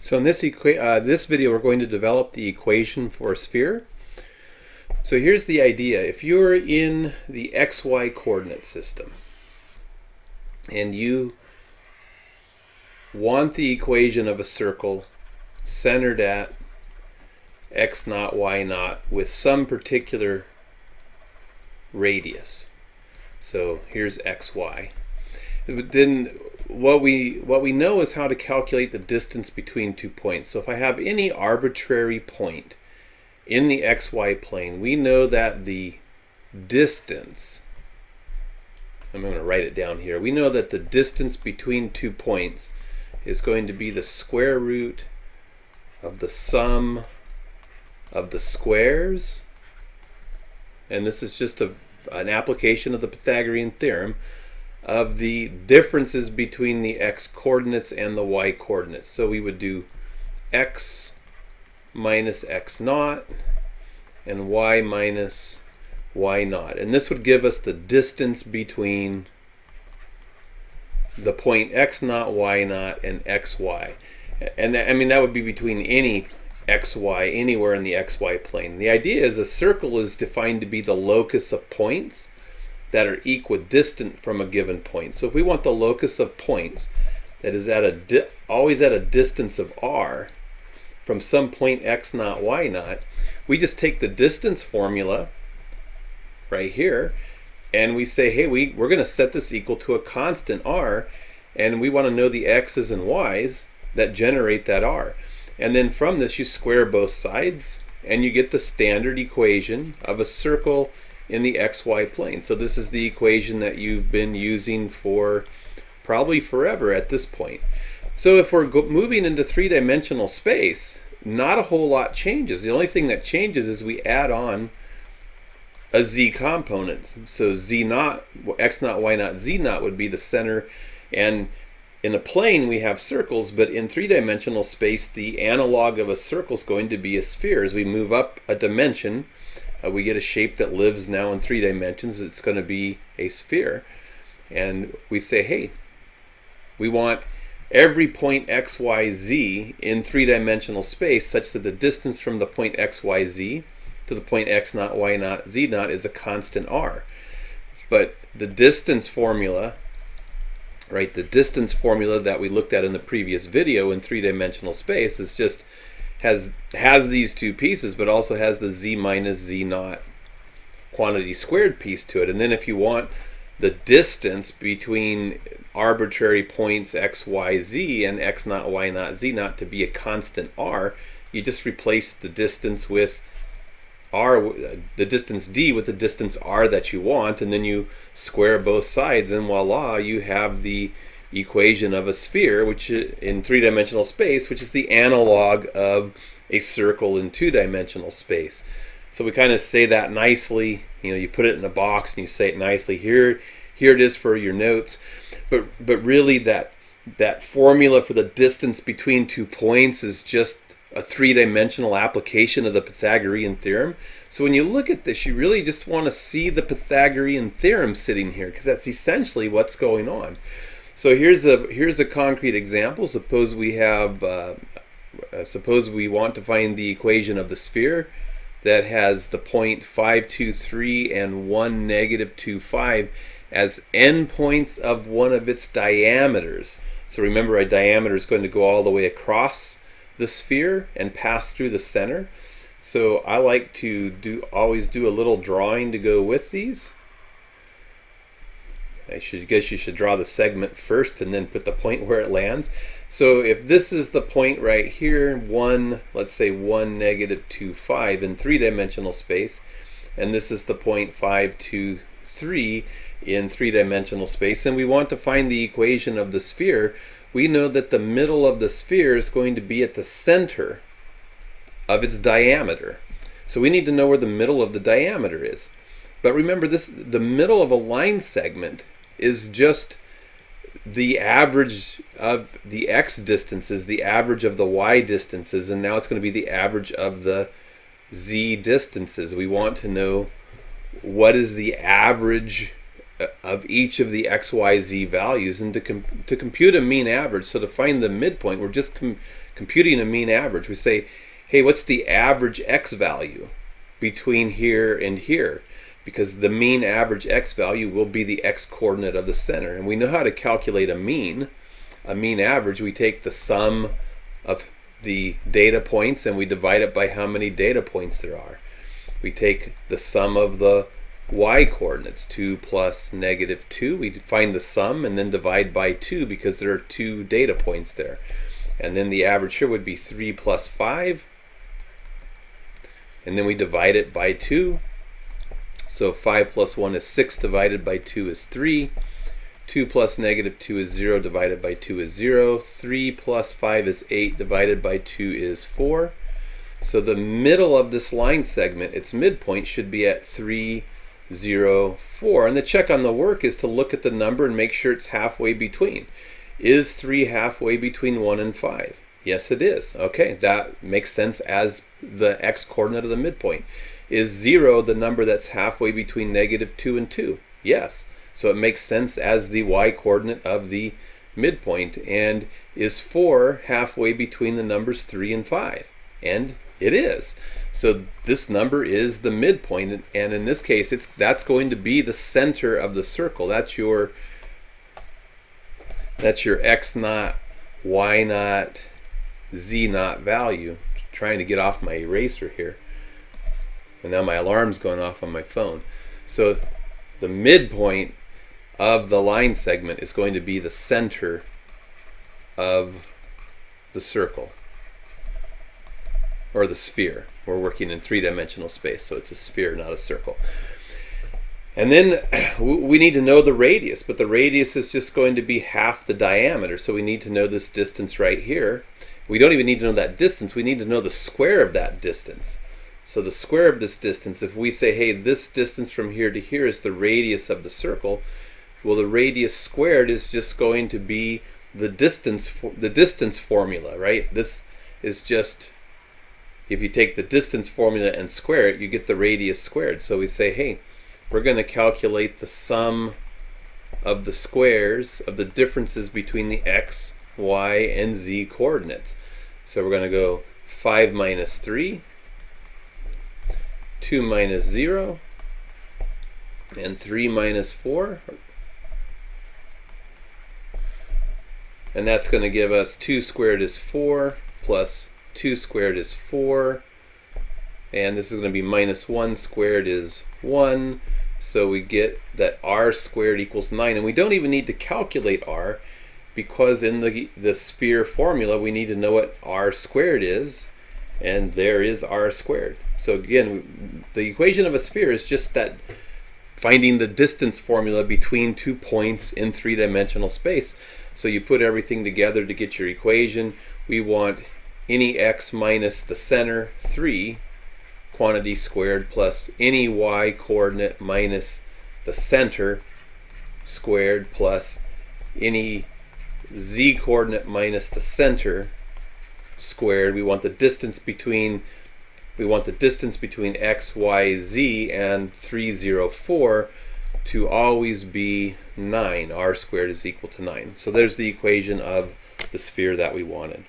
So in this video we're going to develop the equation for a sphere. So here's the idea. If you're in the XY coordinate system and you want the equation of a circle centered at x naught, y naught with some particular radius. So here's xy. Then what we know is how to calculate the distance between 2 points. So if I have any arbitrary point in the xy plane, we know that the distance, I'm going to write it down here, we know that the distance between 2 points is going to be the square root of the sum of the squares, and this is just an application of the Pythagorean theorem, of the differences between the x coordinates and the y coordinates. So we would do x minus x naught and y minus y naught. And this would give us the distance between the point x naught, y naught, and xy. And that would be between any xy, anywhere in the xy plane. The idea is a circle is defined to be the locus of points that are equidistant from a given point. So if we want the locus of points that is at always at a distance of r from some point x naught, y naught, we just take the distance formula right here and we say, hey, we're going to set this equal to a constant r, and we want to know the x's and y's that generate that r. And then from this you square both sides and you get the standard equation of a circle in the xy plane. So this is the equation that you've been using for probably forever at this point. So if we're moving into three-dimensional space, not a whole lot changes. The only thing that changes is we add on a z component. So z naught, x naught, y naught, z naught would be the center. And in a plane we have circles, but in three-dimensional space the analog of a circle is going to be a sphere. As we move up a dimension, we get a shape that lives now in 3 dimensions. It's going to be a sphere. And we say, hey, we want every point x, y, z in 3-dimensional space such that the distance from the point x, y, z to the point x naught, y naught, z naught is a constant r. But the distance formula, right, the distance formula that we looked at in the previous video in 3-dimensional space is just has these two pieces, but also has the z minus z naught quantity squared piece to it. And then if you want the distance between arbitrary points x, y, z and x naught, y naught, z naught to be a constant r, you just replace the distance with r, the distance d with the distance r that you want, and then you square both sides, and voila, you have the equation of a sphere, which in 3-dimensional space, which is the analog of a circle in 2-dimensional space. So we kind of say that nicely. You put it in a box and you say it nicely. Here it is for your notes. But really that formula for the distance between 2 points is just a 3-dimensional application of the Pythagorean theorem. So when you look at this, you really just want to see the Pythagorean theorem sitting here, because that's essentially what's going on. So here's a concrete example. Suppose we want to find the equation of the sphere that has the point 5, 2, 3 and 1, negative 2, 5 as endpoints of one of its diameters. So remember, a diameter is going to go all the way across the sphere and pass through the center. So I like to always do a little drawing to go with these. I guess you should draw the segment first and then put the point where it lands. So if this is the point right here, let's say 1, negative 2, 5 in 3-dimensional space, and this is the point 5, 2, 3 in 3-dimensional space, and we want to find the equation of the sphere, we know that the middle of the sphere is going to be at the center of its diameter. So we need to know where the middle of the diameter is. But remember, the middle of a line segment is just the average of the x distances, the average of the y distances, and now it's going to be the average of the z distances. We want to know what is the average of each of the x, y, z values, and to compute a mean average. So to find the midpoint, we're just computing a mean average. We say, hey, what's the average x value between here and here? Because the mean average x value will be the x coordinate of the center. And we know how to calculate a mean average. We take the sum of the data points and we divide it by how many data points there are. We take the sum of the y coordinates, 2 plus -2. We find the sum and then divide by 2 because there are 2 data points there. And then the average here would be 3 plus 5. And then we divide it by 2. So 5 plus 1 is 6 divided by 2 is 3. 2 plus -2 is 0 divided by 2 is 0. 3 plus 5 is 8 divided by 2 is 4. So the middle of this line segment, its midpoint, should be at 3, 0, 4. And the check on the work is to look at the number and make sure it's halfway between. Is 3 halfway between 1 and 5? Yes, it is. Okay, that makes sense as the x coordinate of the midpoint. Is 0 the number that's halfway between -2 and 2? Yes. So it makes sense as the y coordinate of the midpoint. And is 4 halfway between the numbers 3 and 5? And it is. So this number is the midpoint, and in this case that's going to be the center of the circle. That's your x naught, y naught, z naught value. I'm trying to get off my eraser here. And now my alarm's going off on my phone. So the midpoint of the line segment is going to be the center of the circle, or the sphere. We're working in 3-dimensional space, so it's a sphere, not a circle. And then we need to know the radius, but the radius is just going to be half the diameter, so we need to know this distance right here. We don't even need to know that distance, we need to know the square of that distance. So the square of this distance, if we say, hey, this distance from here to here is the radius of the circle, well, the radius squared is just going to be the distance formula, right? This is just, if you take the distance formula and square it, you get the radius squared. So we say, hey, we're going to calculate the sum of the squares of the differences between the x, y, and z coordinates. So we're going to go 5 minus 3, 2 minus 0, and 3 minus 4. And that's going to give us 2 squared is 4 plus 2 squared is 4. And this is going to be minus 1 squared is 1. So we get that r squared equals 9. And we don't even need to calculate r, because in the sphere formula we need to know what r squared is. And there is r squared. So again, the equation of a sphere is just that, finding the distance formula between 2 points in 3-dimensional space. So you put everything together to get your equation. We want any x minus the center, 3, quantity squared, plus any y coordinate minus the center squared, plus any z coordinate minus the center squared. We want the distance between x, y, z and 3, 0, 4 to always be 9. R squared is equal to 9. So there's the equation of the sphere that we wanted.